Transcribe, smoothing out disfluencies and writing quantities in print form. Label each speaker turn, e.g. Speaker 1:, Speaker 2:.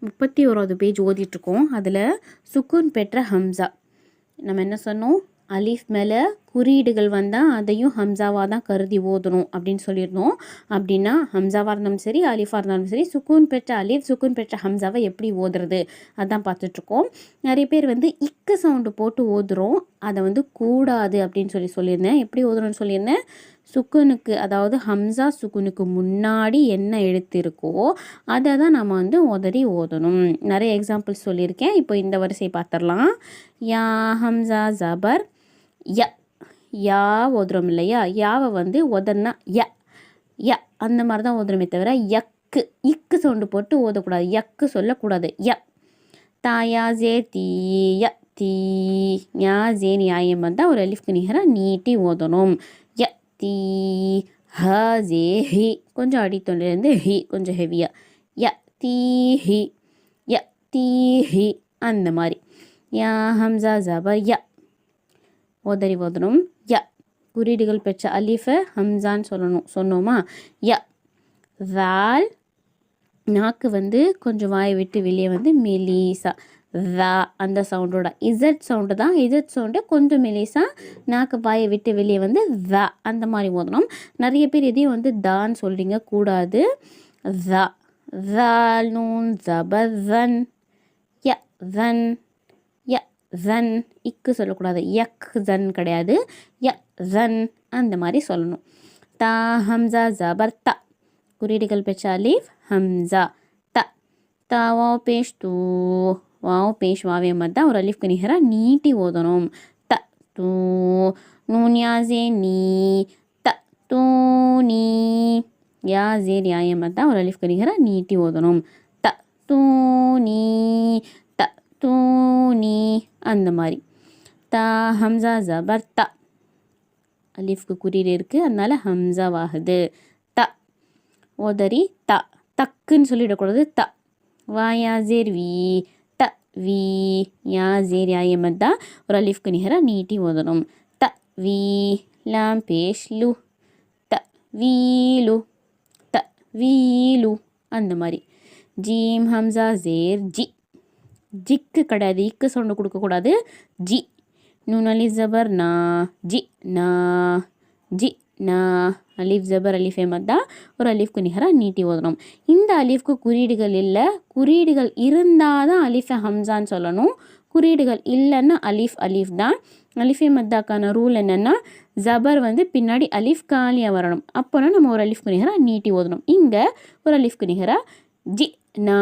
Speaker 1: 31வது page ஓதிட்டுருக்கோம். அதில் சுக்குன் பெற்ற Hamza நம்ம என்ன சொன்னோம், அலீஃப் மேலே குறியீடுகள் வந்தால் அதையும் ஹம்சாவாக தான் கருதி ஓதணும் அப்படின்னு சொல்லியிருந்தோம். அப்படின்னா ஹம்சாவாக இருந்தாலும் சரி அலீஃபாக இருந்தாலும் சரி சுக்கூன் பெற்ற அலீஃப் சுக்கூன் பெற்ற ஹம்சாவை எப்படி ஓதுறது அதான் பார்த்துட்ருக்கோம். நிறைய பேர் இக்கு சவுண்டு போட்டு ஓதுறோம், அதை கூடாது அப்படின்னு சொல்லியிருந்தேன். எப்படி ஓதுறோன்னு சொல்லியிருந்தேன், சுக்குனுக்கு அதாவது ஹம்சா சுக்குனுக்கு முன்னாடி என்ன எழுத்து இருக்கோ அதை தான் நம்ம உதறி ஓதணும். நிறைய எக்ஸாம்பிள்ஸ் சொல்லியிருக்கேன். இப்போ இந்த வரிசை பார்த்துடலாம். யா ஹம்சா ஜபர் ய, யா ஓதுறோம் இல்லையா, யாவை உதர்னா ய ய அந்த மாதிரி தான் ஓதுறோமே தவிர இக்கு சவுண்டு போட்டு ஓதக்கூடாது, யக்கு சொல்லக்கூடாது. ய தாயா ஜே தீ ய தீ, யா ஜேன் யாயம் வந்தால் ஒரு அலிஃப்க்கு நிகராக நீட்டி ஓதணும். ய தீ ஹ ஜே ஹி, கொஞ்சம் அடித்தொண்டிலேருந்து ஹி கொஞ்சம் ஹெவியா, ய தீ ஹி ய தீ ஹி அந்த மாதிரி. யா ஹம்சா ஜபர் ய ஓதறி ஓதணும். ய குறியீடுகள் பெற்ற அலிஃபை ஹம்சான்னு சொன்னோமா. ய வால் நாக்கு கொஞ்சம் வாயை விட்டு வெளியே மெலிசா வா அந்த சவுண்டோட இசட் சவுண்டு தான். இசட் சவுண்டு கொஞ்சம் மெலிசா நாக்கு வாயை விட்டு வெளியே வா அந்த மாதிரி ஓதணும். நிறைய பேர் இதையும் தான் சொல்கிறீங்க, கூடாது. வா வால் நூன் ஜபர் வன் ய வன் ய ஜன், இக்கு சொல்லக்கூடாது, யக் ஜன் கிடையாது, ய ஜன் அந்த மாதிரி சொல்லணும். தா ஹம்சா ஜபர் த குறியீடுகள் பெற்ற அலீஃப் ஹம்சா த. தா வாவ் பேஷ் தூ, வாவ் பேஷ் வாவே மத்தா ஒரு அலீஃப்க்கு நிகராக நீட்டி ஓதணும். த தூ நூன் யா ஜே நீ த தூ நீ, யா ஜேர் யாயே மத்தா ஒரு அலீஃப்க்கு நிகராக நீட்டி ஓதணும். த தூ நீ த தூ நீ அந்த மாதிரி. தா ஹம்சா ஜபர் த, அலீஃப்க்கு குறியீடு இருக்குது அதனால ஹம்சா வாகுது. த ஓதரி த, தக்குன்னு சொல்லிடக்கூடாது. த வா யா ஜேர் வி த வி, யா ஜேர் யாயே மத்தா ஒரு அலீஃப்க்கு நிகராக நீட்டி ஓதணும். த வி லாம் பேஷ் லு த வீலு த வீலு அந்த மாதிரி. ஜீம் ஹம்சா ஜேர் ஜி, ஜிக்கு கிடையாது, இக்கு சவுண்டு கொடுக்கக்கூடாது. ஜி நூன் அலிஃப் ஜபர் நா ஜி நா, ஜி நா அலீஃப் ஜபர் அலீஃபே மத்தா ஒரு அலீஃப்க்கு நிகராக நீட்டி ஓதணும். இந்த அலீஃப்க்கு குறியீடுகள் இல்லை, குறியீடுகள் இருந்தால் தான் அலீஃபை ஹம்சான்னு சொல்லணும். குறியீடுகள் இல்லைன்னா அலீஃப் தான். அலீஃபே மத்தாக்கான ரூல் என்னென்னா ஜபர் பின்னாடி அலீஃப் காலியாக வரணும். அப்போனா நம்ம ஒரு அலீஃப்க்கு நிகராக நீட்டி ஓதணும். இங்கே ஒரு அலீஃப்க்கு நிகராக ஜி நா